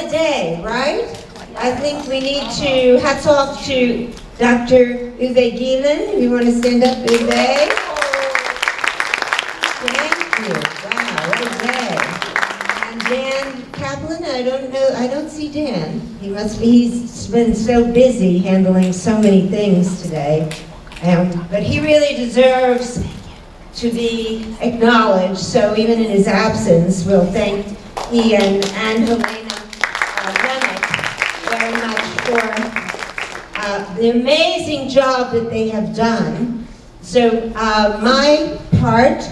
a day, right? I think we need to, hats off to Dr. Uwe Gielen. If you want to stand up, Uwe. Thank you. Wow, what a day. And Dan Kaplan, I don't see Dan. He's been so busy handling so many things today. But he really deserves to be acknowledged, so even in his absence, we'll thank he and Helena Remick very much for the amazing job that they have done. So my part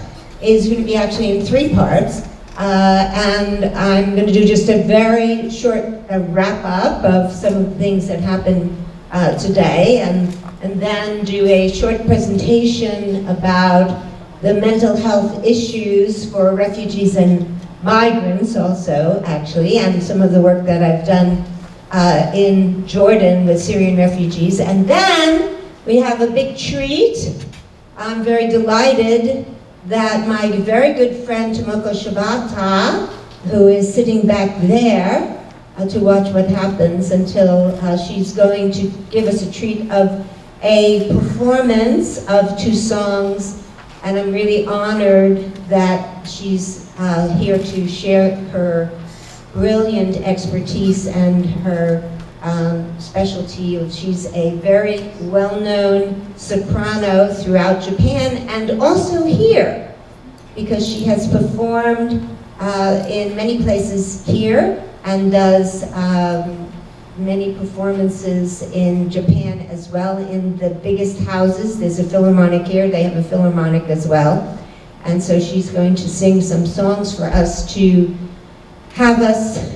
is going to be actually in 3 parts, and I'm going to do just a very short wrap-up of some of the things that happened today, and then do a short presentation about the mental health issues for refugees and migrants also, actually, and some of the work that I've done in Jordan with Syrian refugees. And then we have a big treat. I'm very delighted that my very good friend Tomoko Shibata, who is sitting back there to watch what happens until she's going to give us a treat of a performance of 2 songs. And I'm really honored that she's here to share her brilliant expertise and her specialty. She's a very well-known soprano throughout Japan and also here, because she has performed in many places here and does many performances in Japan as well, in the biggest houses. There's a philharmonic here, they have a philharmonic as well. And so she's going to sing some songs for us to have us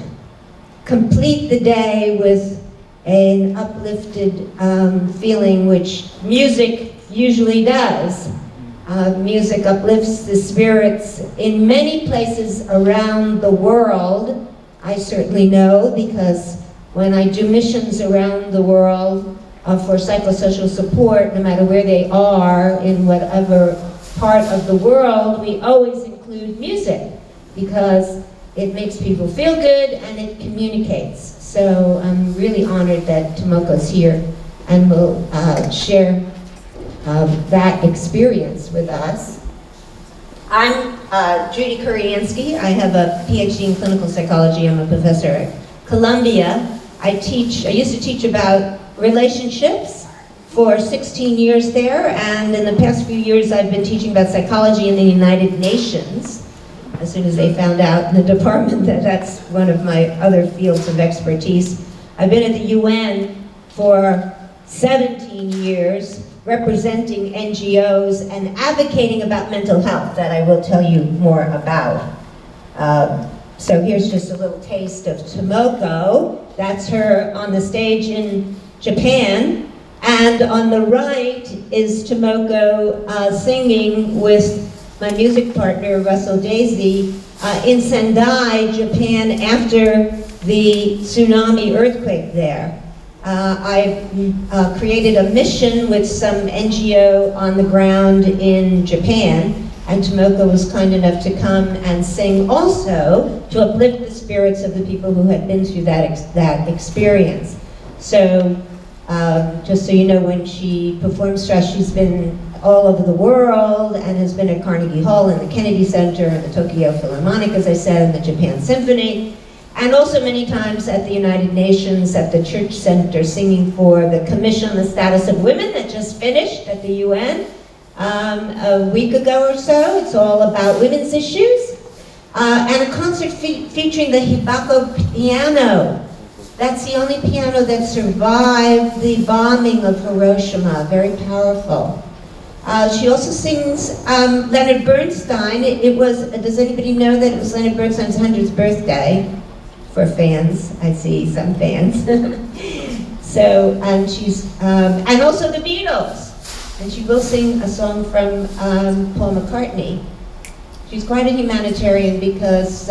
complete the day with an uplifted feeling, which music usually does. Music uplifts the spirits in many places around the world. I certainly know, because when I do missions around the world for psychosocial support, no matter where they are, in whatever part of the world, we always include music because it makes people feel good and it communicates. So I'm really honored that Tomoko's here and will share that experience with us. I'm Judith Kuriansky. I have a Ph.D. in clinical psychology. I'm a professor at Columbia. I used to teach about relationships for 16 years there, and in the past few years I've been teaching about psychology in the United Nations, as soon as they found out in the department that that's one of my other fields of expertise. I've been at the UN for 17 years, representing NGOs and advocating about mental health that I will tell you more about. So here's just a little taste of Tomoko. That's her on the stage in Japan. And on the right is Tomoko singing with my music partner, Russell Daisy, in Sendai, Japan, after the tsunami earthquake there. I've created a mission with some NGO on the ground in Japan, and Tomoko was kind enough to come and sing also to uplift the spirits of the people who had been through that experience. So, just so you know, when she performs for us, she's been all over the world and has been at Carnegie Hall and the Kennedy Center and the Tokyo Philharmonic, as I said, and the Japan Symphony, and also many times at the United Nations, at the Church Center, singing for the Commission on the Status of Women that just finished at the UN a week ago or so. It's all about women's issues. And a concert featuring the Hibako piano. That's the only piano that survived the bombing of Hiroshima. Very powerful. She also sings Leonard Bernstein. Does anybody know that it was Leonard Bernstein's 100th birthday? For fans, I see some fans. So, and she's, and also the Beatles. And she will sing a song from Paul McCartney. She's quite a humanitarian because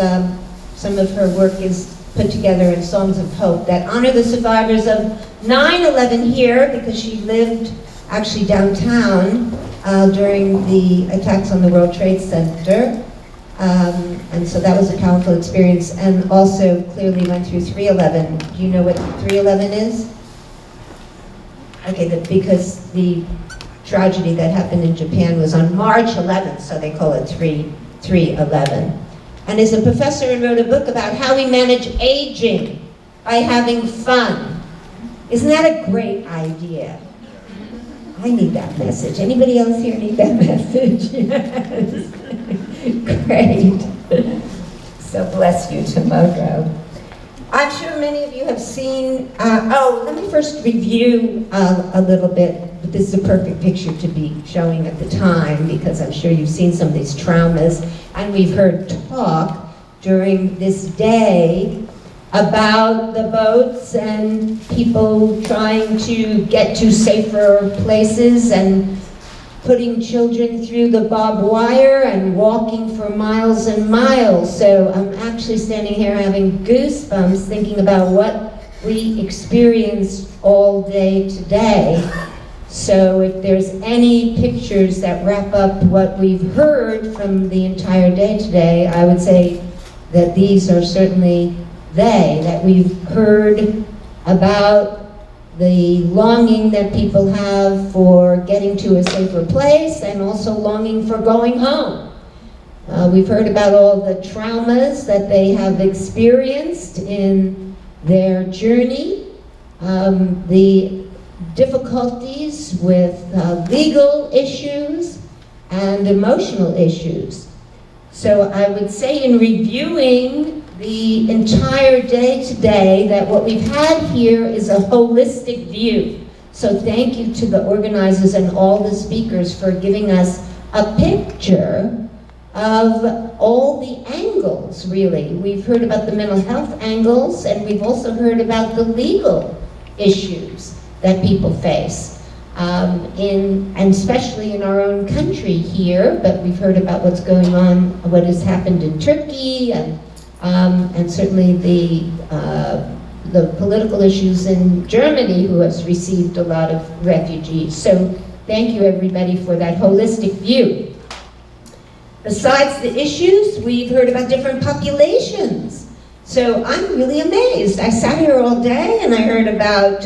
some of her work is put together in songs of hope that honor the survivors of 9/11 here, because she lived actually downtown during the attacks on the World Trade Center. And so that was a powerful experience, and also clearly went through 3/11. Do you know what 3/11 is? Okay, because the tragedy that happened in Japan was on March 11th, so they call it 3/11. And is a professor and wrote a book about how we manage aging by having fun. Isn't that a great idea? I need that message. Anybody else here need that message? Yes. Great. So bless you, Tomoko. I'm sure many of you have seen, let me first review a little bit. This is a perfect picture to be showing at the time, because I'm sure you've seen some of these traumas, and we've heard talk during this day about the boats and people trying to get to safer places and putting children through the barbed wire and walking for miles and miles. So I'm actually standing here having goosebumps thinking about what we experienced all day today. So if there's any pictures that wrap up what we've heard from the entire day today, I would say that these are certainly that we've heard about the longing that people have for getting to a safer place, and also longing for going home. We've heard about all the traumas that they have experienced in their journey, the difficulties with legal issues and emotional issues. So I would say, in reviewing the entire day today, that what we've had here is a holistic view. So thank you to the organizers and all the speakers for giving us a picture of all the angles, really. We've heard about the mental health angles, and we've also heard about the legal issues that people face, and especially in our own country here, but we've heard about what's going on, what has happened in Turkey, and certainly the political issues in Germany, who has received a lot of refugees. So thank you, everybody, for that holistic view. Besides the issues, we've heard about different populations. So I'm really amazed. I sat here all day and I heard about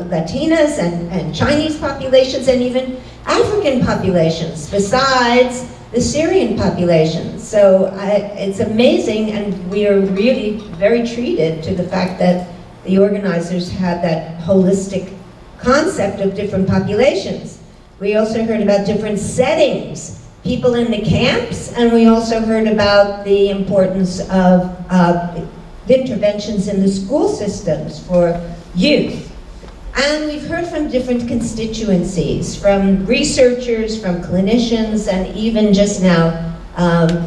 Latinas and Chinese populations and even African populations, besides the Syrian population. So it's amazing, and we are really very treated to the fact that the organizers had that holistic concept of different populations. We also heard about different settings, people in the camps, and we also heard about the importance of interventions in the school systems for youth. And we've heard from different constituencies, from researchers, from clinicians, and even just now,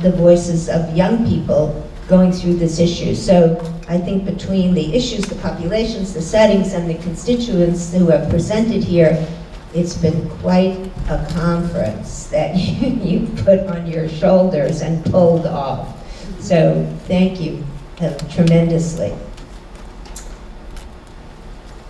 the voices of young people going through this issue. So I think between the issues, the populations, the settings, and the constituents who have presented here, it's been quite a conference that you put on your shoulders and pulled off. So thank you tremendously.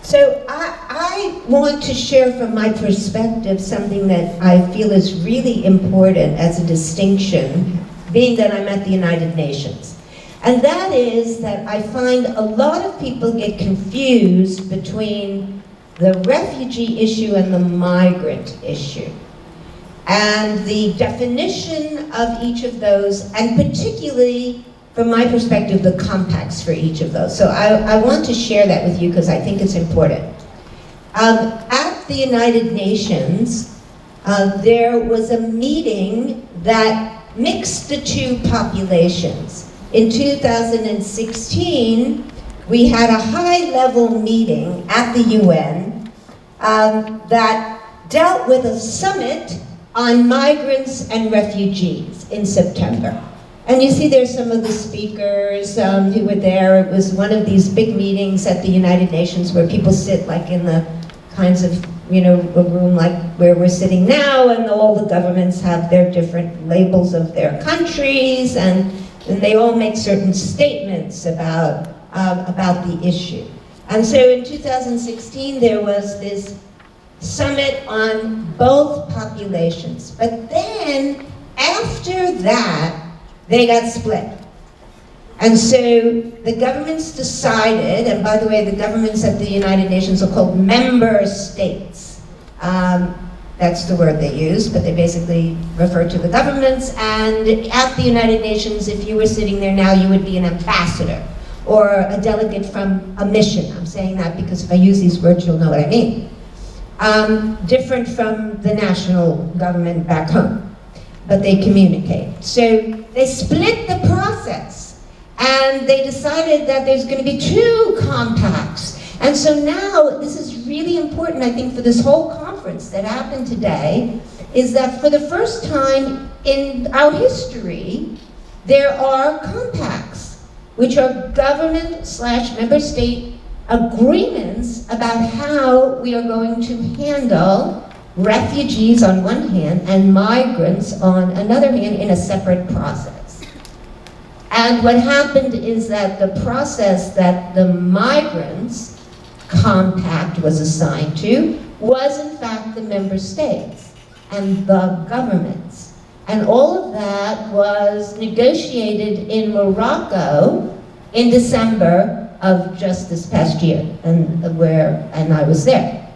So I want to share from my perspective something that I feel is really important as a distinction, being that I'm at the United Nations. And that is that I find a lot of people get confused between the refugee issue and the migrant issue, and the definition of each of those, and particularly, from my perspective, the compacts for each of those. So I want to share that with you because I think it's important. At the United Nations, there was a meeting that mixed the two populations. In 2016, we had a high-level meeting at the UN that dealt with a summit on migrants and refugees in September. And you see there's some of the speakers who were there. It was one of these big meetings at the United Nations where people sit like in the kinds of, a room like where we're sitting now, and all the governments have their different labels of their countries, and they all make certain statements about the issue. And so in 2016, there was this summit on both populations. But then, after that, they got split. And so the governments decided, and by the way, the governments at the United Nations are called member states. That's the word they use, but they basically refer to the governments. And at the United Nations, if you were sitting there now, you would be an ambassador or a delegate from a mission. I'm saying that because if I use these words, you'll know what I mean. Different from the national government back home, but they communicate. So they split the process, and they decided that there's going to be 2 compacts. And so now, this is really important, I think, for this whole conference that happened today, is that for the first time in our history, there are compacts, which are government/member state agreements about how we are going to handle refugees on one hand and migrants on another hand in a separate process. And what happened is that the process that the migrants compact was assigned to was in fact the member states and the governments. And all of that was negotiated in Morocco in December of just this past year, and I was there.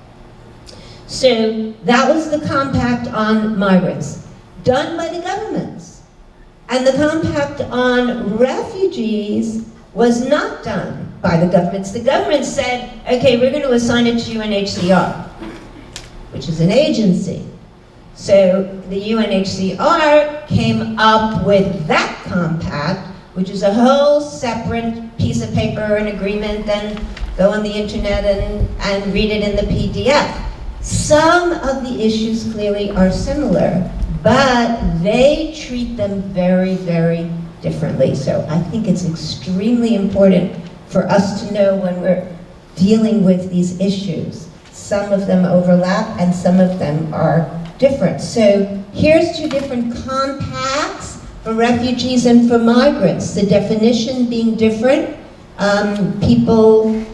So that was the compact on migrants, done by the governments. And the compact on refugees was not done by the governments. The government said, okay, we're going to assign it to UNHCR, which is an agency. So the UNHCR came up with that compact, which is a whole separate piece of paper, an agreement, and go on the internet and read it in the PDF. Some of the issues clearly are similar, but they treat them very, very differently. So I think it's extremely important for us to know when we're dealing with these issues. Some of them overlap and some of them are different. So here's 2 different compacts for refugees and for migrants. The definition being different, people,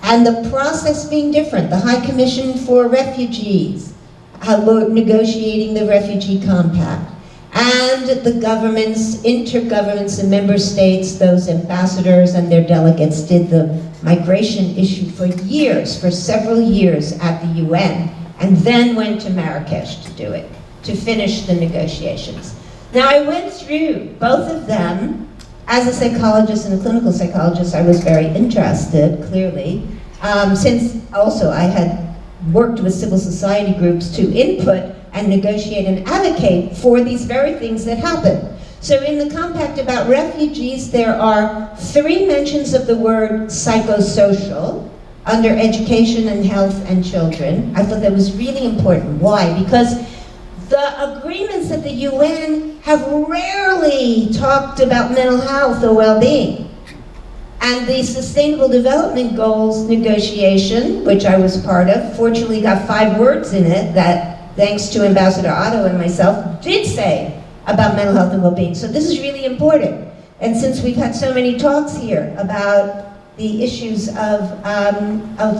and the process being different. The High Commission for Refugees, negotiating the Refugee Compact. And the governments, intergovernments and member states, those ambassadors and their delegates did the migration issue for years, for several years at the UN, and then went to Marrakesh to do it, to finish the negotiations. Now I went through both of them. As a psychologist and a clinical psychologist, I was very interested, clearly, since also I had worked with civil society groups to input and negotiate and advocate for these very things that happen. So in the compact about refugees, there are 3 mentions of the word psychosocial under education and health and children. I thought that was really important. Why? Because the agreements at the UN have rarely talked about mental health or well-being. And the Sustainable Development Goals negotiation, which I was part of, fortunately got 5 words in it that, thanks to Ambassador Otto and myself, did say about mental health and well-being. So this is really important. And since we've had so many talks here about the issues of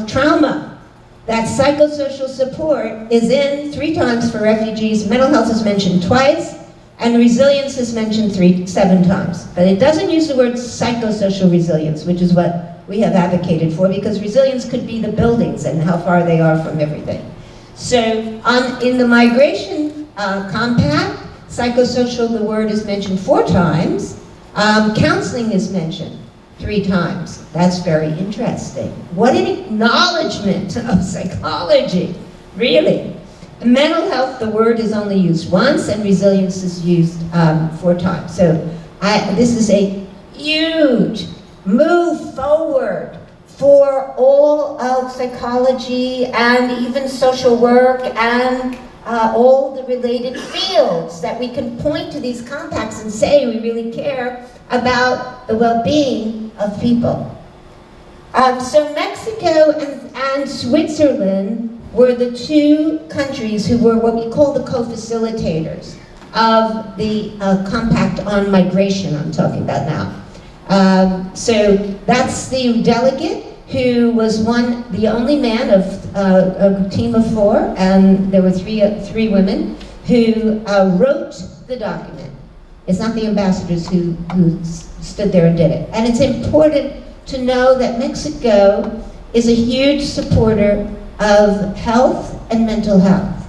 trauma, that psychosocial support is in 3 times for refugees. Mental health is mentioned twice, and resilience is mentioned 7 times. But it doesn't use the word psychosocial resilience, which is what we have advocated for, because resilience could be the buildings and how far they are from everything. So in the migration compact, psychosocial, the word is mentioned 4 times. Counseling is mentioned 3 times. That's very interesting. What an acknowledgement of psychology, really. Mental health, the word is only used once, and resilience is used 4 times. So this is a huge move forward for all of psychology and even social work and all the related fields, that we can point to these compacts and say we really care about the well-being of people. So Mexico and Switzerland were the 2 countries who were what we call the co-facilitators of the compact on migration I'm talking about now. So that's the delegate who was the only man of a team of 4, and there were three women who wrote the document. It's not the ambassadors who stood there and did it. And it's important to know that Mexico is a huge supporter of health and mental health.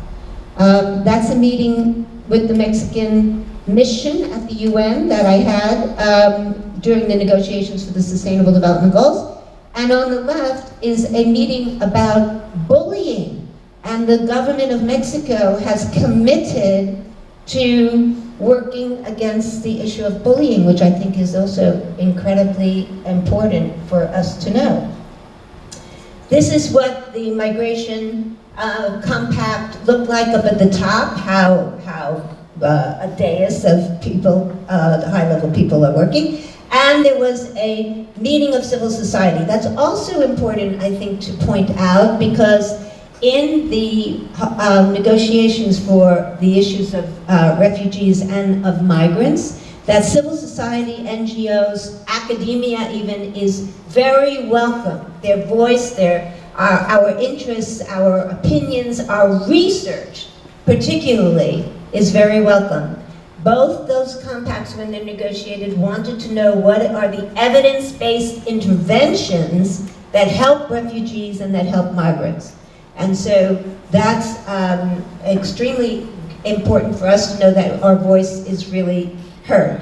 That's a meeting with the Mexican mission at the UN that I had during the negotiations for the Sustainable Development Goals. And on the left is a meeting about bullying. And the government of Mexico has committed to working against the issue of bullying, which I think is also incredibly important for us to know. This is what the migration compact looked like up at the top, how a dais of people, the high-level people are working. And there was a meeting of civil society. That's also important, I think, to point out, because in the negotiations for the issues of refugees and of migrants, that civil society, NGOs, academia even, is very welcome. Their voice, our interests, our opinions, our research, particularly, is very welcome. Both those compacts, when they're negotiated, wanted to know what are the evidence-based interventions that help refugees and that help migrants. And so that's extremely important for us to know that our voice is really heard.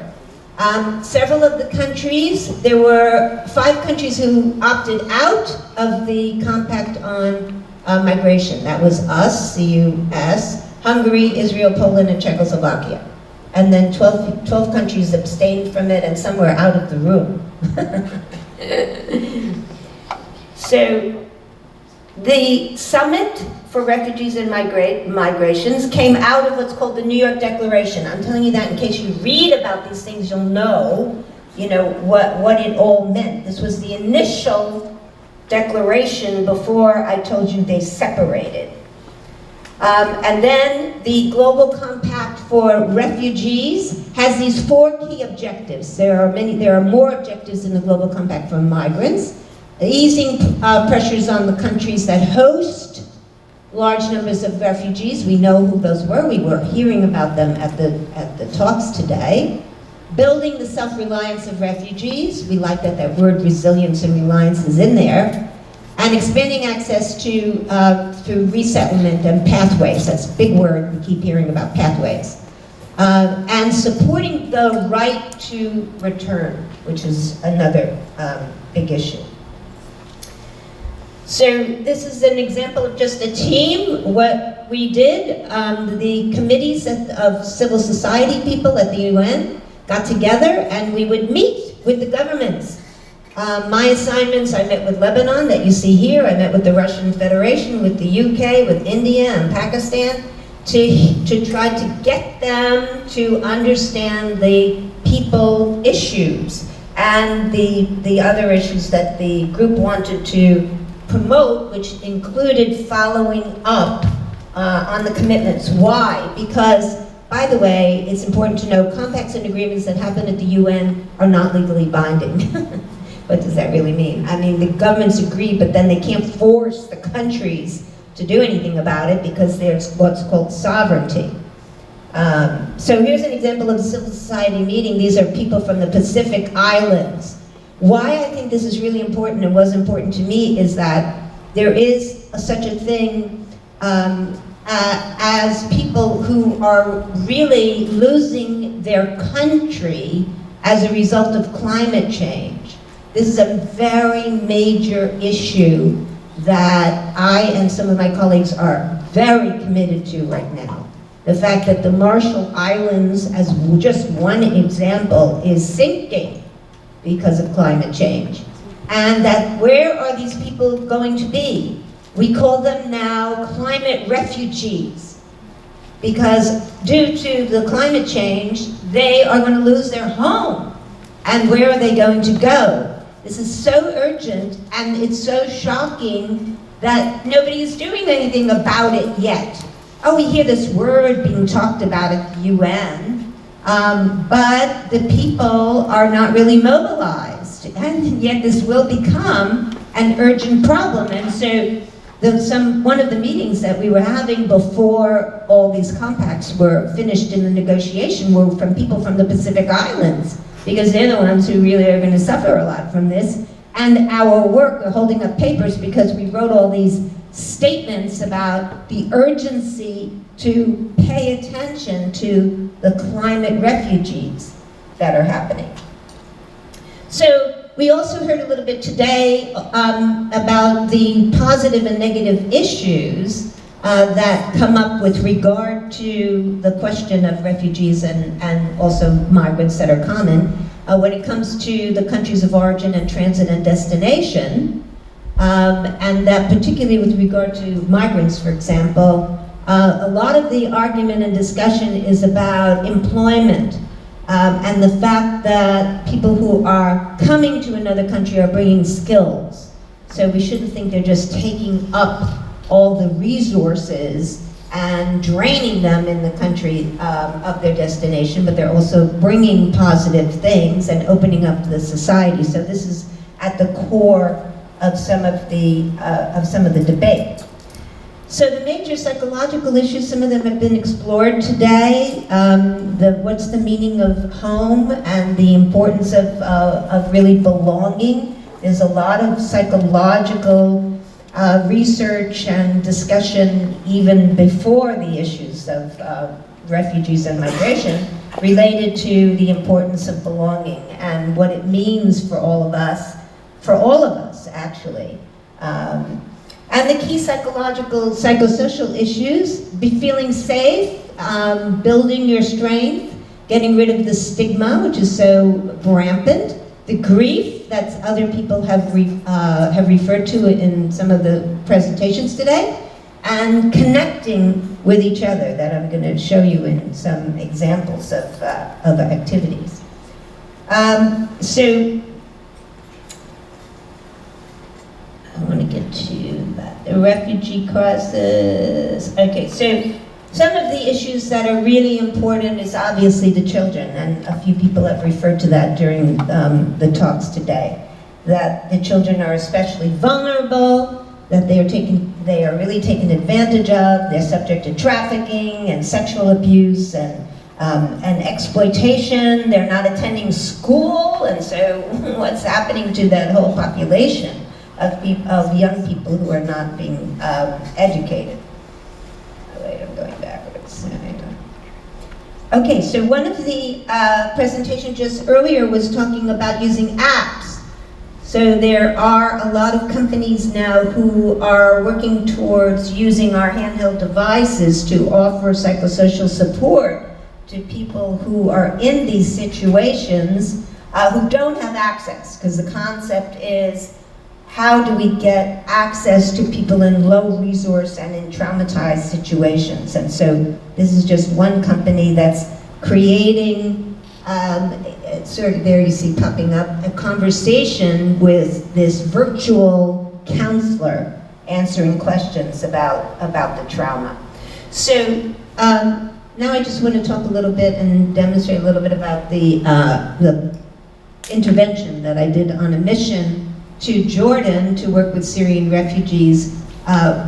Several of the countries, there were 5 countries who opted out of the compact on migration. That was us, the US, Hungary, Israel, Poland, and Czechoslovakia. And then 12 countries abstained from it, and some were out of the room. So the Summit for Refugees and Migrations came out of what's called the New York Declaration. I'm telling you that in case you read about these things, you'll know, what it all meant. This was the initial declaration before I told you they separated. And then the Global Compact for Refugees has these 4 key objectives. There are more objectives in the Global Compact for migrants. Easing pressures on the countries that host large numbers of refugees. We know who those were. We were hearing about them at the talks today. Building the self-reliance of refugees. We like that word resilience and reliance is in there. And expanding access to through resettlement and pathways. That's a big word. We keep hearing about pathways. And supporting the right to return, which is another big issue. So this is an example of just a team. What we did, the committees of civil society people at the UN got together and we would meet with the governments. My assignments, I met with Lebanon that you see here. I met with the Russian Federation, with the UK, with India and Pakistan to try to get them to understand the people issues and the other issues that the group wanted to promote, which included following up on the commitments. Why? Because, by the way, it's important to know compacts and agreements that happen at the UN are not legally binding. What does that really mean? I mean, the governments agree, but then they can't force the countries to do anything about it because there's what's called sovereignty. So here's an example of a civil society meeting. These are people from the Pacific Islands. Why I think this is really important and was important to me is that there is such a thing as people who are really losing their country as a result of climate change. This is a very major issue that I and some of my colleagues are very committed to right now. The fact that the Marshall Islands, as just one example, is sinking because of climate change. And that where are these people going to be? We call them now climate refugees. Because due to the climate change, they are going to lose their home. And where are they going to go? This is so urgent and it's so shocking that nobody is doing anything about it yet. Oh, we hear this word being talked about at the UN, but the people are not really mobilized. And yet this will become an urgent problem. And so One of the meetings that we were having before all these compacts were finished in the negotiation were from people from the Pacific Islands, because they're the ones who really are going to suffer a lot from this. And our work, we're holding up papers because we wrote all these statements about the urgency to pay attention to the climate refugees that are happening. So we also heard a little bit today about the positive and negative issues that come up with regard to the question of refugees and also migrants that are common when it comes to the countries of origin and transit and destination, and that particularly with regard to migrants, for example, a lot of the argument and discussion is about employment. And the fact that people who are coming to another country are bringing skills. So we shouldn't think they're just taking up all the resources and draining them in the country of their destination, but they're also bringing positive things and opening up the society. So this is at the core of some of the debate. So the major psychological issues, some of them have been explored today. What's the meaning of home and the importance of really belonging. There's a lot of psychological research and discussion even before the issues of refugees and migration related to the importance of belonging and what it means for all of us actually. And the key psychosocial issues, feeling safe, building your strength, getting rid of the stigma, which is so rampant, the grief that other people have referred to in some of the presentations today, and connecting with each other that I'm going to show you in some examples of activities. So I want to get to that. The refugee crisis. Okay, so some of the issues that are really important is obviously the children, and a few people have referred to that during the talks today. That the children are especially vulnerable, that they are really taken advantage of, they're subject to trafficking and sexual abuse and exploitation, they're not attending school, and so what's happening to that whole population of young people who are not being educated. Oh, wait, I'm going backwards. Okay, so one of the presentations just earlier was talking about using apps. So there are a lot of companies now who are working towards using our handheld devices to offer psychosocial support to people who are in these situations who don't have access, because the concept is, how do we get access to people in low resource and in traumatized situations? And so this is just one company that's creating, sort of there you see popping up, a conversation with this virtual counselor answering questions about the trauma. So now I just want to talk a little bit and demonstrate a little bit about the intervention that I did on a mission to Jordan to work with Syrian refugees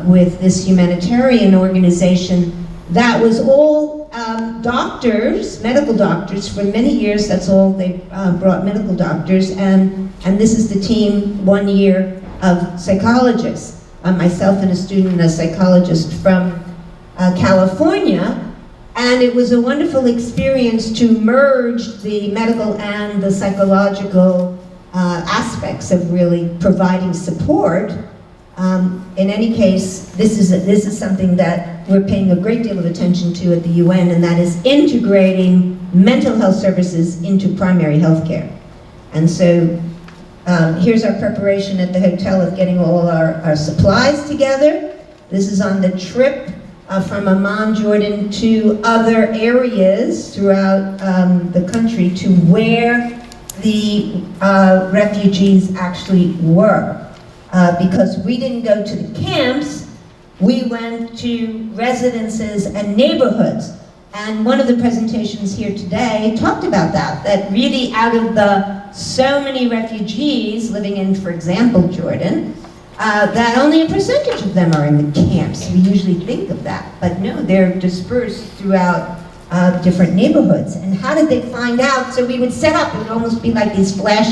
with this humanitarian organization that was all doctors, medical doctors. For many years, that's all they brought, medical doctors, and this is the team 1 year of psychologists. Myself and a student and a psychologist from California, and it was a wonderful experience to merge the medical and the psychological aspects of really providing support. In any case, this is something that we're paying a great deal of attention to at the UN, and that is integrating mental health services into primary health care. And so here's our preparation at the hotel of getting all our supplies together. This is on the trip from Amman, Jordan, to other areas throughout the country to where the refugees actually were. Because we didn't go to the camps, we went to residences and neighborhoods. And one of the presentations here today talked about that really out of the so many refugees living in, for example, Jordan, that only a percentage of them are in the camps. We usually think of that, but no, they're dispersed throughout different neighborhoods. And how did they find out? So we would set up, it would almost be like these flash,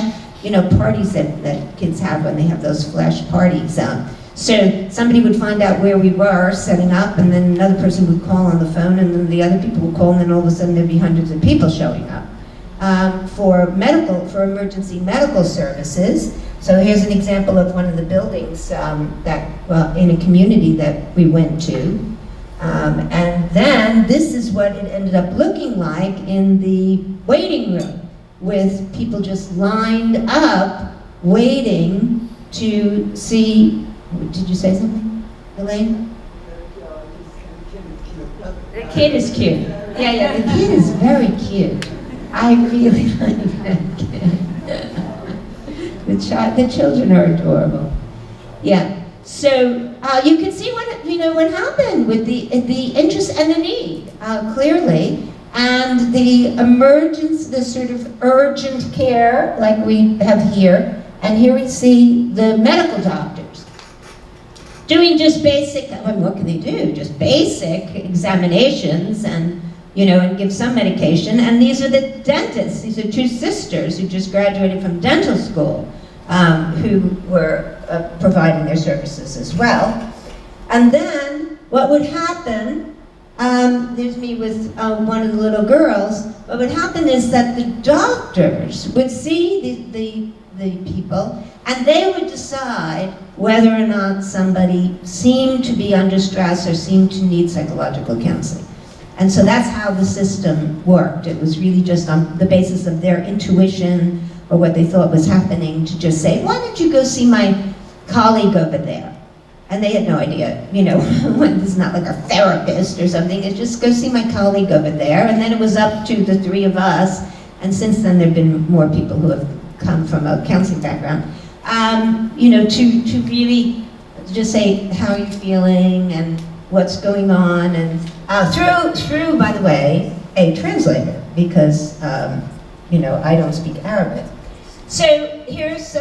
parties that kids have when they have those flash parties. So somebody would find out where we were setting up, and then another person would call on the phone, and then the other people would call, and then all of a sudden there'd be hundreds of people showing up for emergency medical services. So here's an example of one of the buildings in a community that we went to. And then this is what it ended up looking like in the waiting room, with people just lined up waiting to see. Did you say something, Elaine? The kid is cute. Yeah, the kid is very cute. I really like that kid. The children are adorable. Yeah. So you can see what happened with the interest and the need clearly, and the emergence, the sort of urgent care like we have here, and here we see the medical doctors doing just basic. What can they do? Just basic examinations and give some medication. And these are the dentists. These are two sisters who just graduated from dental school, who were providing their services as well. And then what would happen, there's me with one of the little girls, what would happen is that the doctors would see the people, and they would decide whether or not somebody seemed to be under stress or seemed to need psychological counseling. And so that's how the system worked. It was really just on the basis of their intuition or what they thought was happening to just say, why don't you go see my colleague over there? And they had no idea, this is not like a therapist or something, it's just go see my colleague over there. And then it was up to the three of us, and since then there have been more people who have come from a counseling background, to really just say, how are you feeling and what's going on, and through, by the way, a translator, because, I don't speak Arabic. So here's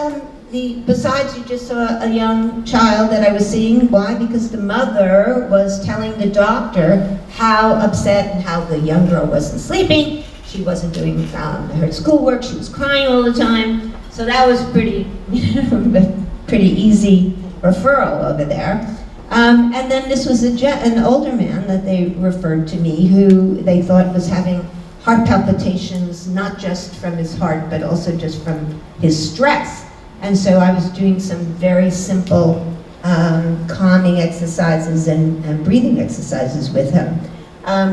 besides you just saw a young child that I was seeing. Why? Because the mother was telling the doctor how upset and how the young girl wasn't sleeping. She wasn't doing her schoolwork. She was crying all the time. So that was pretty easy referral over there. And then this was an older man that they referred to me, who they thought was having heart palpitations, not just from his heart, but also just from his stress. And so I was doing some very simple calming exercises and breathing exercises with him.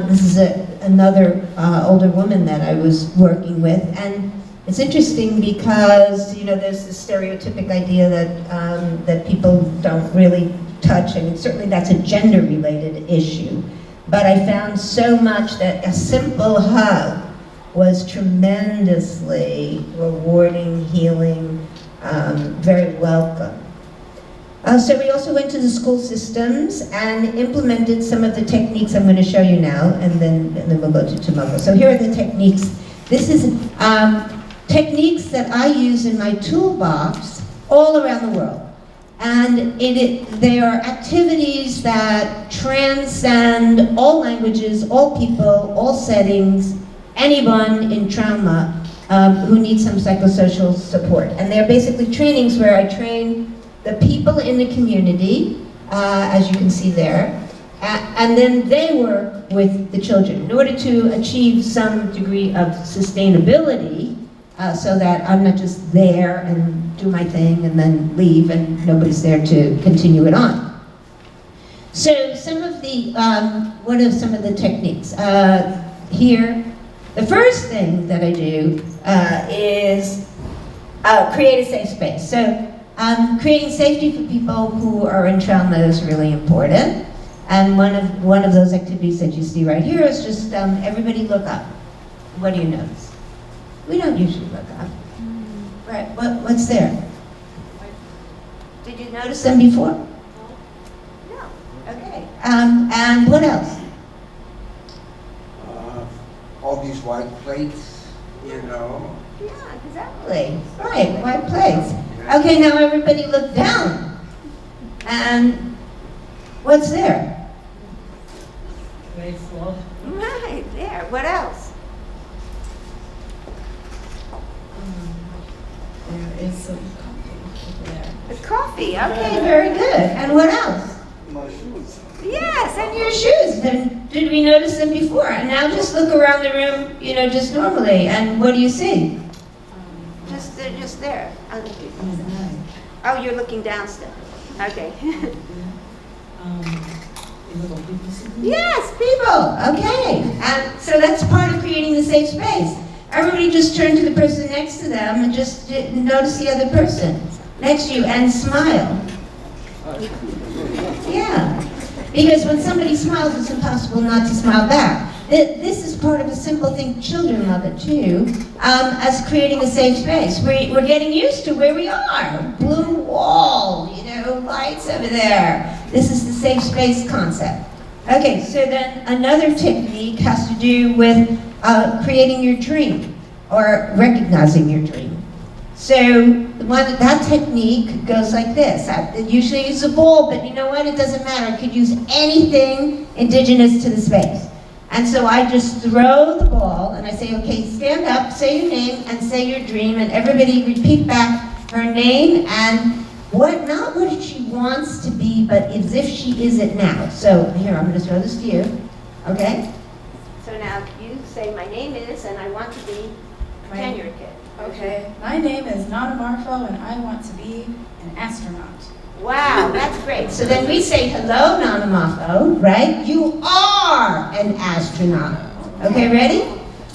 This is another older woman that I was working with, and it's interesting because there's this stereotypic idea that people don't really touch, and certainly that's a gender-related issue. But I found so much that a simple hug was tremendously rewarding, healing, very welcome. So we also went to the school systems and implemented some of the techniques I'm going to show you now, and then we'll go to Tomoko. So here are the techniques. This is techniques that I use in my toolbox all around the world. And they are activities that transcend all languages, all people, all settings, anyone in trauma who needs some psychosocial support. And they're basically trainings where I train the people in the community, as you can see there, and then they work with the children in order to achieve some degree of sustainability, so that I'm not just there and do my thing and then leave and nobody's there to continue it on. So some of the, what are some of the techniques? Here, the first thing that I do is create a safe space. So creating safety for people who are in trauma is really important. And one of those activities that you see right here is just everybody look up. What do you notice? We don't usually look up. Right, what's there? Did you notice them before? No. Okay. And what else? All these white plates, Yeah, exactly. Right, white plates. Okay, now everybody look down. And what's there? Very slow. Right, there. What else? There is some coffee over there. A coffee. Okay, very good. And what else? My shoes. Yes, and your shoes. Then did we notice them before? And now just look around the room, just normally. And what do you see? They're just there. Oh, you're looking downstairs. Okay. Yes, people. Okay. And so that's part of creating the safe space. Everybody just turn to the person next to them and just notice the other person next to you and smile. Yeah. Because when somebody smiles, it's impossible not to smile back. This is part of a simple thing. Children love it too, as creating a safe space. We're getting used to where we are. Blue wall, lights over there. This is the safe space concept. Okay, so then another technique has to do with creating your dream or recognizing your dream. So that technique goes like this. It usually uses a ball, but you know what? It doesn't matter. It could use anything indigenous to the space. And so I just throw the ball and I say, okay, stand up, say your name and say your dream, and everybody repeat back her name and not what she wants to be, but as if she is it now. So here, I'm going to throw this to you, okay? So now you say, my name is, and I want to be a tenured kid. Okay, my name is Nana Marfo and I want to be an astronaut. Wow, that's great. So then we say, hello, Nana Marfo, right? You are an astronaut. Okay, ready?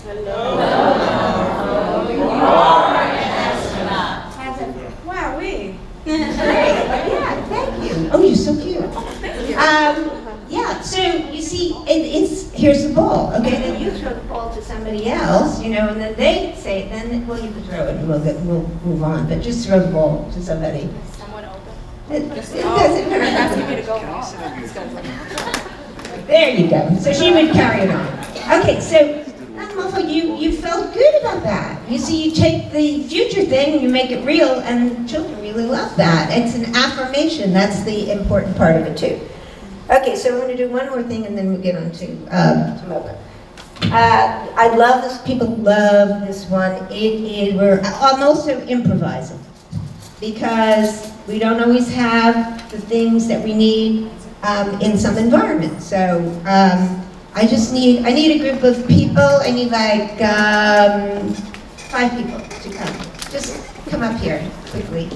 Hello, Nana Marfo. You are an astronaut. How's it? Wowee. Great. Yeah, thank you. Oh, you're so cute. Thank you. Yeah, so you see, here's the ball, okay? Then you throw the ball to somebody else, and then they say it, then, well, you can throw it and we'll move on, but just throw the ball to somebody. Is someone open? It doesn't They're matter. asking me to go home. There you go. So she would carry it on. Okay, so you felt good about that. You see, you take the future thing and you make it real, and children really love that. It's an affirmation. That's the important part of it too. Okay, so we're going to do one more thing and then we'll get on to Tomoko. I love this. People love this one. I'm also improvising because we don't always have the things that we need in some environments. So I need a group of people. I need like 5 people to come. Just come up here quickly.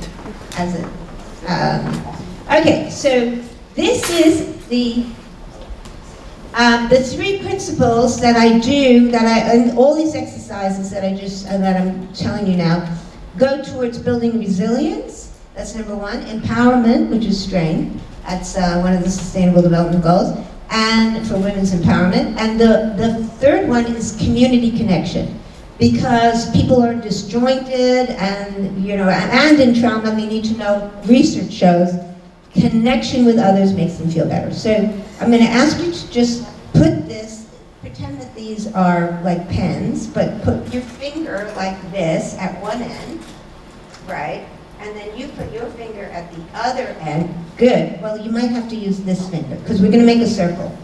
Okay, so this is the 3 principles that I do, and all these exercises that I'm telling you now, go towards building resilience. That's number 1. Empowerment, which is strength. That's one of the Sustainable Development Goals, and for women's empowerment. And the third one is community connection, because people are disjointed and and in trauma. They need to know. Research shows connection with others makes them feel better. So I'm going to ask you to just pretend that these are like pens, but put your finger like this at one end, right? And then you put your finger at the other end. Good. Well, you might have to use this finger because we're going to make a circle.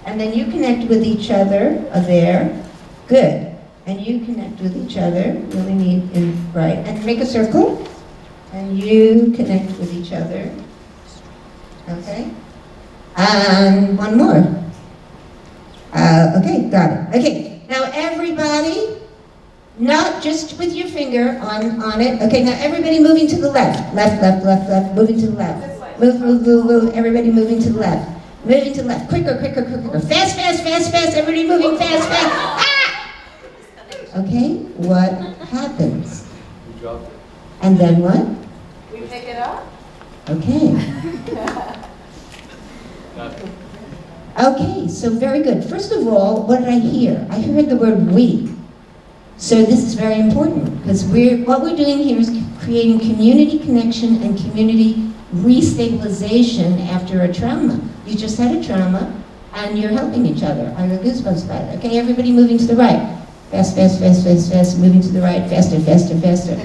And then you connect with each other there. Good. And you connect with each other. Really neat right. And make a circle. And you connect with each other. Okay. And one more. Okay, got it. Okay. Now everybody, not just with your finger on it. Okay, now everybody moving to the left. Left, left, left, left. Moving to the left. Move, move, move, move. Everybody moving to the left. Moving to the left. Quicker, quicker, quicker, quicker. Fast, fast, fast, fast. Everybody moving fast, fast. Ah! Okay, what happens? You dropped it. And then what? We pick it up. Okay. Okay, so very good. First of all, what did I hear? I heard the word we. So this is very important because what we're doing here is creating community connection and community restabilization after a trauma. You just had a trauma and you're helping each other. I got goosebumps about it. Okay, everybody moving to the right. Fast, fast, fast, fast, fast, moving to the right, faster, faster, faster.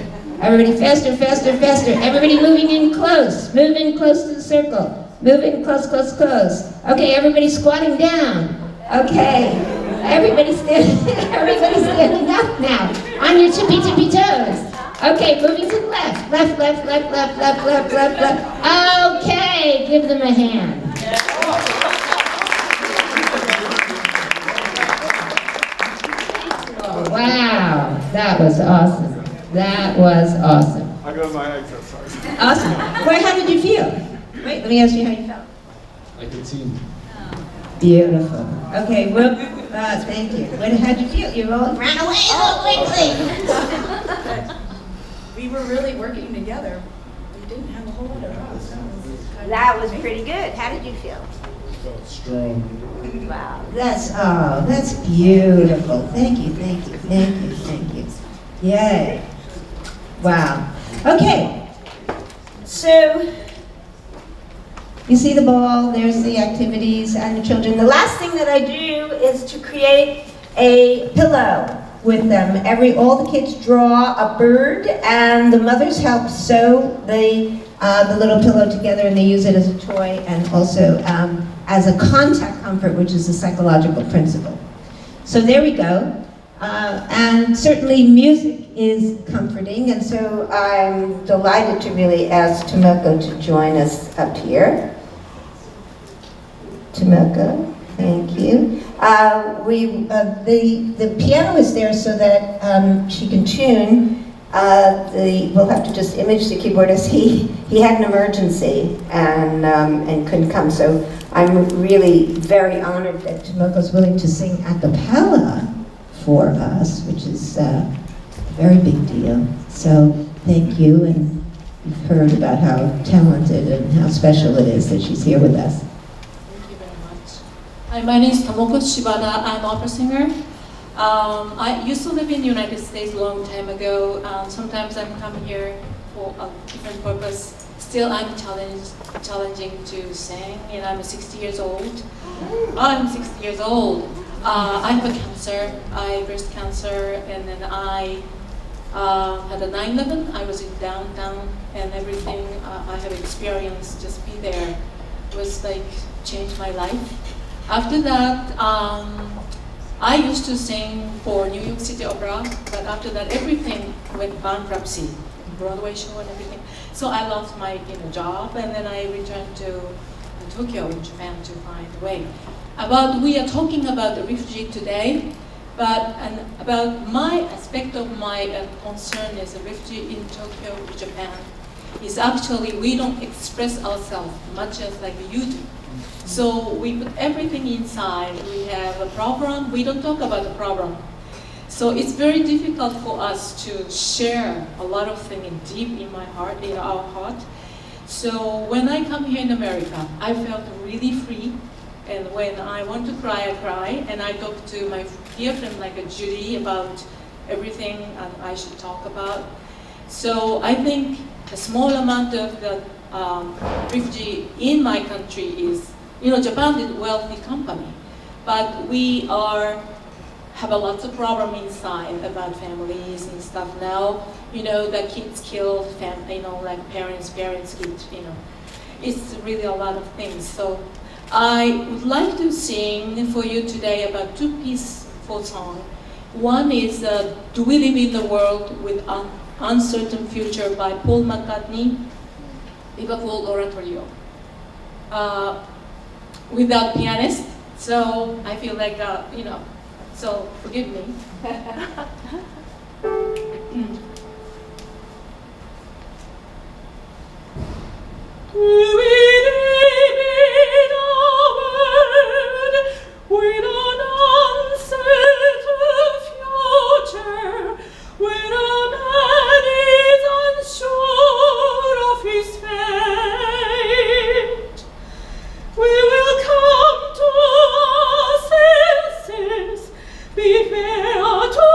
Everybody faster, faster, faster. Everybody moving in close. Move in close to the circle. Move in close, close, close. Okay, everybody squatting down. Okay. Everybody standing up now. On your tippy tippy toes. Okay, moving to the left. Left, left, left, left, left, left, left, left. Okay, give them a hand. Wow, that was awesome. That was awesome. I got my exercise. Awesome. Well, how did you feel? Wait, let me ask you how you felt. I can see. Beautiful. Okay, well, thank you. How'd you feel? You all ran away so quickly. We were really working together. We didn't have a whole lot of problems. That was pretty good. How did you feel? Felt strong. Wow. That's beautiful. Thank you, thank you, thank you, thank you. Yay. Wow. Okay. So, you see the ball, there's the activities and the children. The last thing that I do is to create a pillow with them. All the kids draw a bird, and the mothers help sew the little pillow together, and they use it as a toy and also as a contact comfort, which is a psychological principle. So there we go. And certainly music is comforting, and so I'm delighted to really ask Tomoko to join us up here. Tomoko, thank you. The piano is there so that she can tune. We'll have to just image the keyboardist. He had an emergency and couldn't come, so I'm really very honored that Tomoko's willing to sing a cappella for us, which is a very big deal. So thank you, and you've heard about how talented and how special it is that she's here with us. Thank you very much. Hi, my name is Tomoko Shibata. I'm an opera singer. I used to live in the United States a long time ago. Sometimes I'm coming here for a different purpose. Still, I'm challenging to sing, and I'm 60 years old. I'm 60 years old. I have a cancer. I have breast cancer, and then I had a 9/11. I was in downtown, and everything I have experienced, just be there, was like changed my life. After that, I used to sing for New York City Opera, but after that, everything went bankruptcy, Broadway show and everything. So I lost my job, and then I returned to Tokyo in Japan to find a way. We are talking about the refugee today, and about my aspect of my concern as a refugee in Tokyo, Japan, is actually we don't express ourselves much as like you do. So we put everything inside. We have a problem. We don't talk about the problem. So it's very difficult for us to share a lot of things deep in my heart, in our heart. So when I come here in America, I felt really free. And when I want to cry, I cry. And I talk to my dear friend like Judy about everything I should talk about. So I think a small amount of the refugee in my country is, Japan is a wealthy company, but we have a lot of problem inside about families and stuff now. The kids killed, like parents, kids, It's really a lot of things. So I would like to sing for you today about two peaceful songs. One is Do We Live in the World with Uncertain Future by Paul McCartney, Liverpool Oratorio. Without pianist, so I feel like, so forgive me. Do we live in a world with an uncertain future, where a man is unsure of his fate? We will come to our senses, be fair to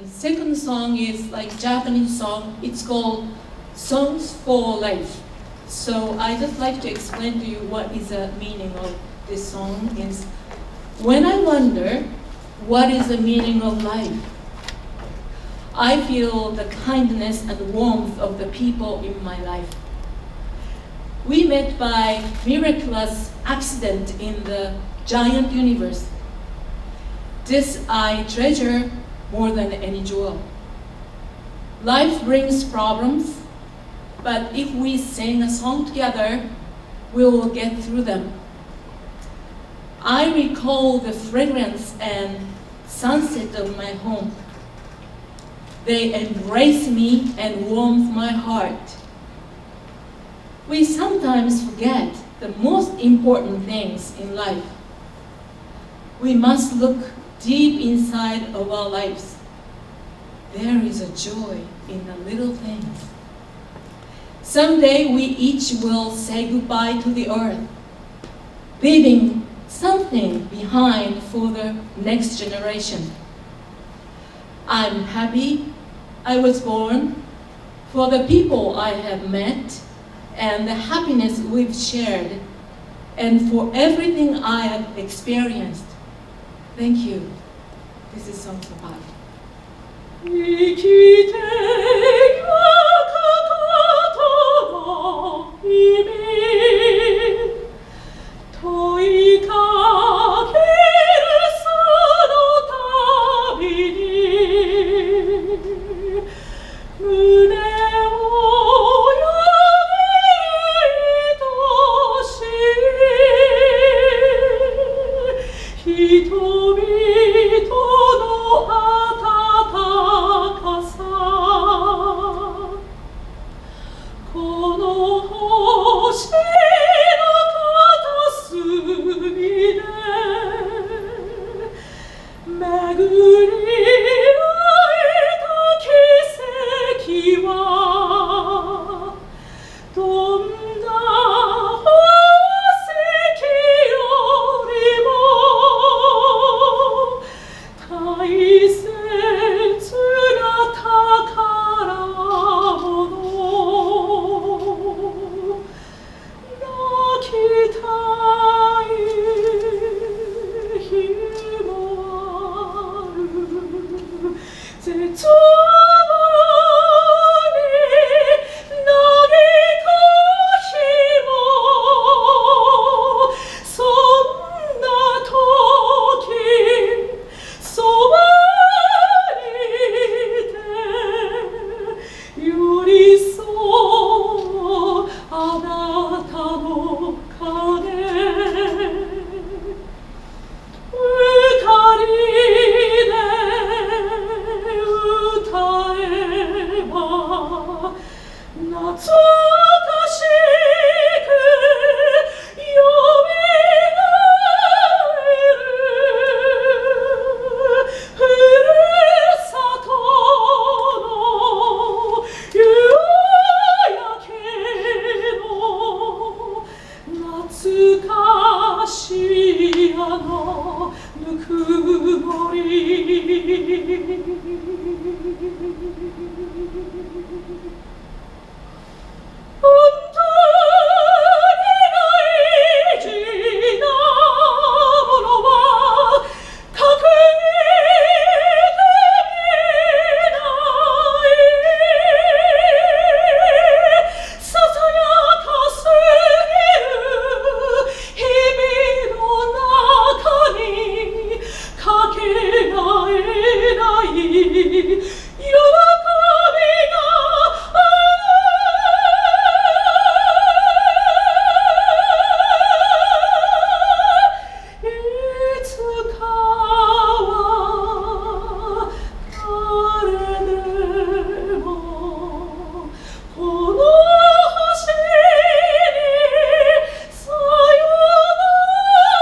And second song is like Japanese song. It's called Songs for Life. So I just like to explain to you what is the meaning of this song is. When I wonder what is the meaning of life, I feel the kindness and warmth of the people in my life. We met by miraculous accident in the giant universe. This I treasure more than any jewel. Life brings problems, but if we sing a song together, we will get through them. I recall the fragrance and sunset of my home. They embrace me and warm my heart. We sometimes forget the most important things in life. We must look deep inside of our lives. There is a joy in the little things. Someday we each will say goodbye to the earth, leaving something behind for the next generation. I'm happy I was born for the people I have met and the happiness we've shared and for everything I have experienced. Thank you. This is Songs of Life. 生きてゆくことの意味問いかけるその旅に胸をよぎ愛しい人々の温かさこの星の片隅で巡り会えた奇跡はどんな宝石よりも大切な宝物泣きたい日もある絶望に嘆く日もそんな時そばにいて寄り添うあなたの影二人で歌えば懐かしくよみがえるふるさとの夕焼けの懐かしいあのぬくもり本当に大事なものは隠れてみないささやかすぎる日々の中にかけがえない喜びがあるいつかは誰でもこの星にさよなら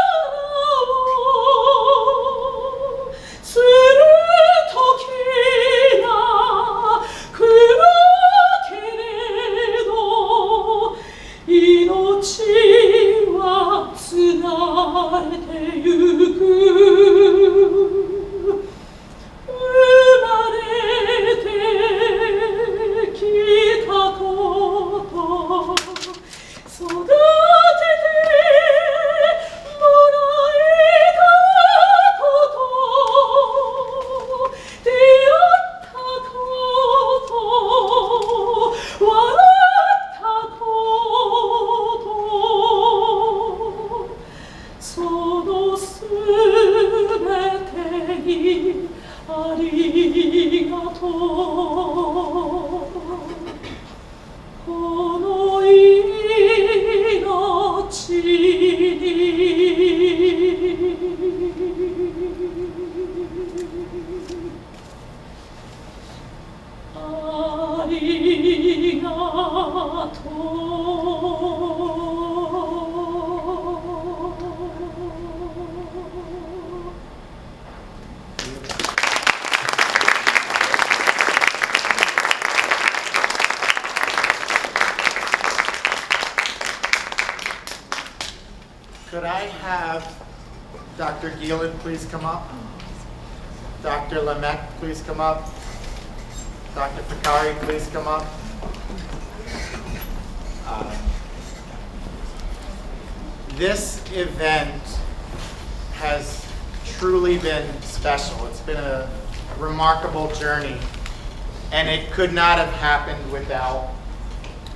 をする時が Could I have Dr. Gielan please come up? Dr. Lemec, please come up. Dr. Fikari, please come up. This event has truly been special. It's been a remarkable journey, and it could not have happened without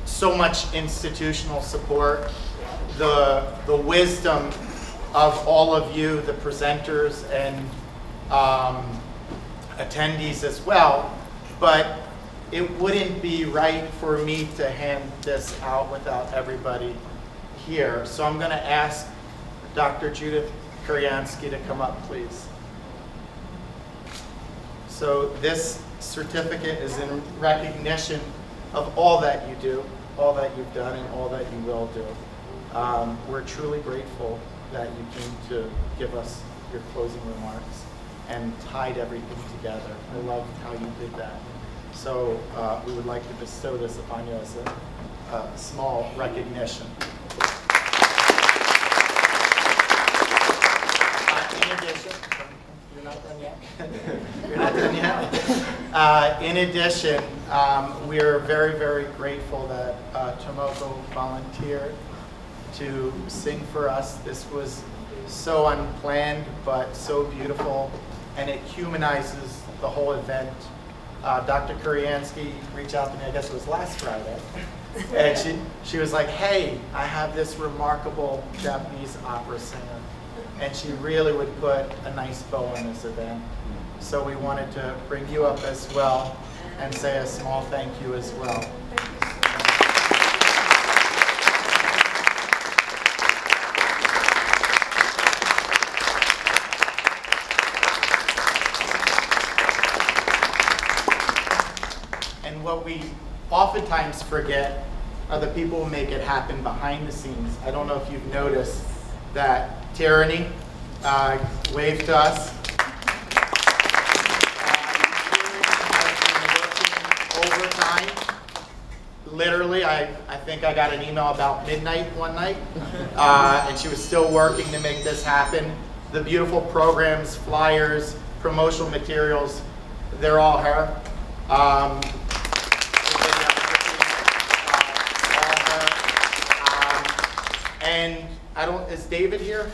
so much institutional support, the wisdom of all of you, the presenters and attendees as well. But it wouldn't be right for me to hand this out without everybody here. So I'm going to ask Dr. Judith Kuriansky to come up, please. So this certificate is in recognition of all that you do, all that you've done, and all that you will do. We're truly grateful that you came to give us your closing remarks and tied everything together. I love how you did that. So we would like to bestow this upon you as a small recognition. In addition, you're not done yet? You're not done yet? In addition, we're very, very grateful that Tomoko volunteered to sing for us. This was so unplanned, but so beautiful, and it humanizes the whole event. Dr. Kuriansky reached out to me, I guess it was last Friday, and she was like, hey, I have this remarkable Japanese opera singer, and she really would put a nice bow on this event. So we wanted to bring you up as well and say a small thank you as well. And what we oftentimes forget are the people who make it happen behind the scenes. I don't know if you've noticed that Tyranny waved to us. Overtime. Literally, I think I got an email about midnight one night, and she was still working to make this happen. The beautiful programs, flyers, promotional materials, they're all her. All her. And is David here?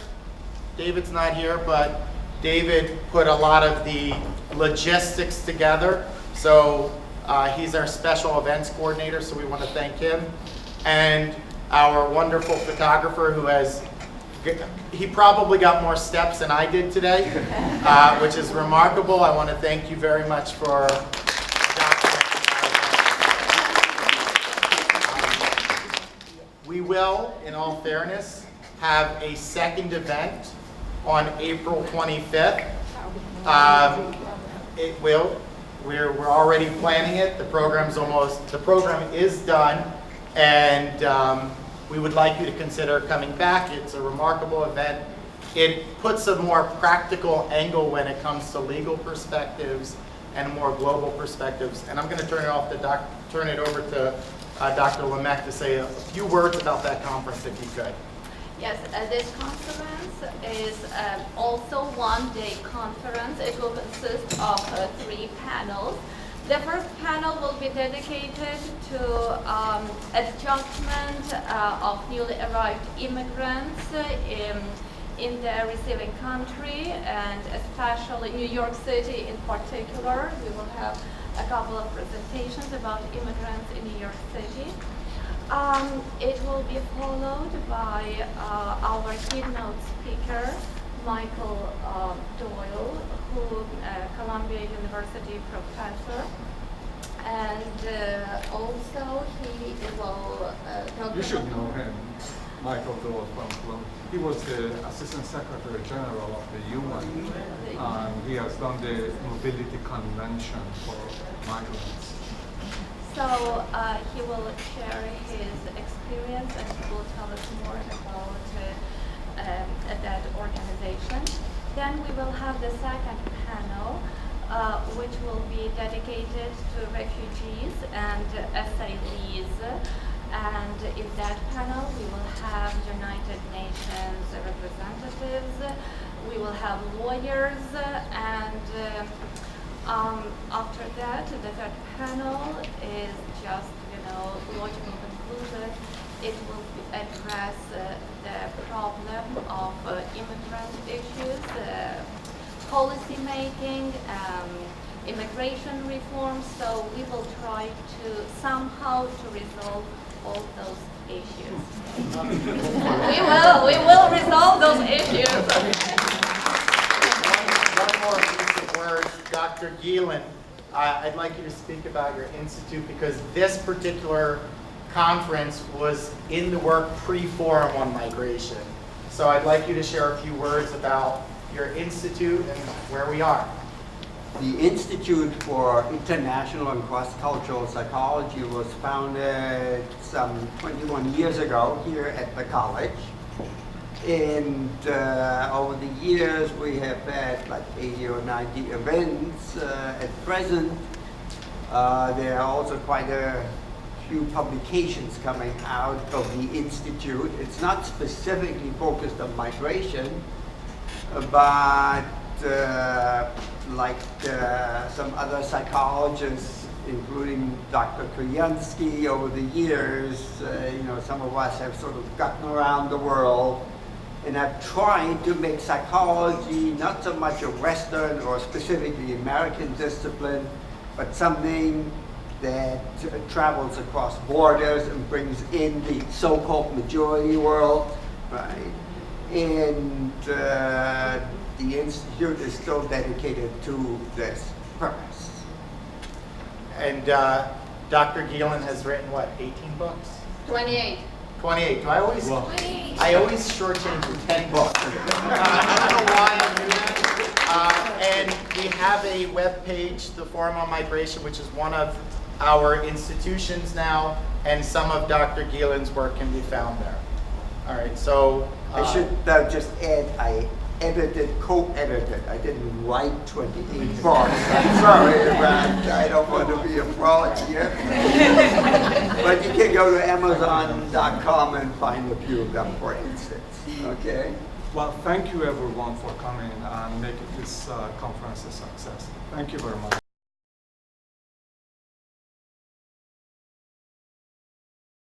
David's not here, but David put a lot of the logistics together. So he's our special events coordinator, so we want to thank him. And our wonderful photographer he probably got more steps than I did today, which is remarkable. I want to thank you very much for documenting. We will, in all fairness, have a second event on April 25th. It will. We're already planning it. The program is done, and we would like you to consider coming back. It's a remarkable event. It puts a more practical angle when it comes to legal perspectives and more global perspectives. And I'm going to turn it over to Dr. Lemec to say a few words about that conference, if you could. Yes, this conference is also one-day conference. It will consist of 3 panels. The first panel will be dedicated to adjustment of newly arrived immigrants in the receiving country, and especially New York City in particular. We will have a couple of presentations about immigrants in New York City. It will be followed by our keynote speaker, Michael Doyle, who Columbia University professor, and also he will talk You should about- know him, Michael Doyle from Columbia. He was the Assistant Secretary General of the UN, and he has done the Mobility Convention for Migrants. So he will share his experience and he will tell us more about that organization. Then we will have the second panel, which will be dedicated to refugees and asylees. And in that panel, we will have United Nations representatives, we will have lawyers, and after that, the third panel is just, logical conclusion. It will address the problem of immigrant issues, policy making, immigration reform. So we will try to somehow to resolve all those issues. we will resolve those issues. One more piece of words, Dr. Gielen, I'd like you to speak about your institute because this particular conference was in the work pre-forum on migration. So I'd like you to share a few words about your institute and where we are. The Institute for International and Cross-Cultural Psychology was founded some 21 years ago here at the college. And over the years, we have had like 80 or 90 events. At present, there are also quite a few publications coming out of the Institute. It's not specifically focused on migration, but like some other psychologists, including Dr. Kuriansky, over the years, some of us have sort of gotten around the world and have tried to make psychology not so much a Western or specifically American discipline, but something that travels across borders and brings in the so-called majority world, right? And the Institute is still dedicated to this purpose. And Dr. Gielen has written, what, 18 books? 28. 28. Do I always? Wow. 28. I always shortchange with 10 books. I don't know why I do that. And we have a web page, the Forum on Migration, which is one of our institutions now, and some of Dr. Gielen's work can be found there. All right, so I should just add, I co-edited. I didn't write 28 books. I'm sorry, but I don't want to be a fraud here. But you can go to Amazon.com and find a few of them, for instance. Okay? Well, thank you everyone for coming and making this conference a success. Thank you very much.